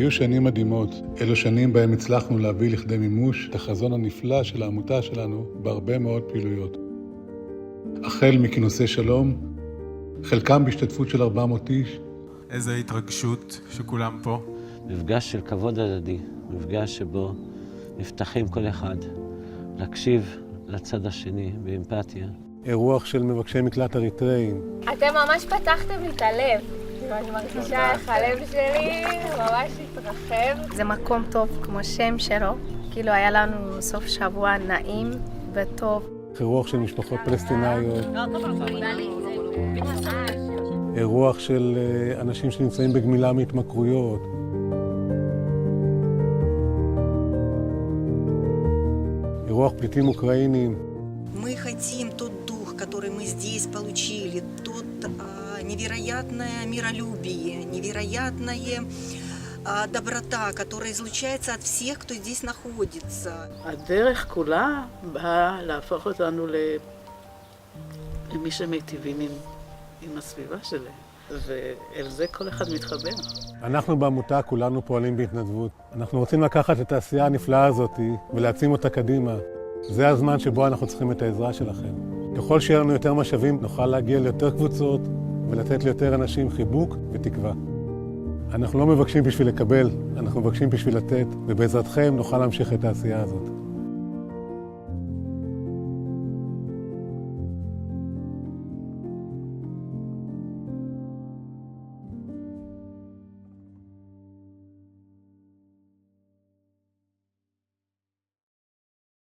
היו שנים מדהימות, אלו שנים בהם הצלחנו להביא לכדי מימוש את החזון הנפלא של העמותה שלנו בהרבה מאוד פעילויות. החל מכינוסי שלום, חלקם בהשתתפות של 400 איש. איזו התרגשות שכולם פה. מפגש של כבוד הדדי, מפגש שבו נפתחים כל אחד, להקשיב לצד השני באמפתיה. אירוח של מבקשי מקלט אריתראים. אתם ממש פתחתם לי את הלב. אני מרגישה איך הלב שלי ממש התרחב. זה מקום טוב כמו שם שלו. כאילו היה לנו סוף שבוע נעים וטוב. אירוח של משפחות פלסטינאיות. אירוח של אנשים שנמצאים בגמילה מהתמכרויות. אירוח פליטים אוקראינים. Мы хотим тот дух, который мы здесь получили, тот невероятное миролюбие, невероятная доброта, которая излучается от всех, кто здесь находится. הדרך כולה באה להפוך אותנו למי שמיטיבים עם הסביבה שלהם, ואל זה כל אחד מתחבר. אנחנו בעמותה כולנו פועלים בהתנדבות. אנחנו רוצים לקחת את העשייה הנפלאה הזאת ולהעצים אותה קדימה. זה הזמן שבו אנחנו צריכים את העזרה שלכם. ככל שיהיה לנו יותר משאבים, נוכל להגיע ליותר קבוצות ולתת ליותר אנשים חיבוק ותקווה. אנחנו לא מבקשים בשביל לקבל, אנחנו מבקשים בשביל לתת, ובעזרתכם נוכל להמשיך את העשייה הזאת.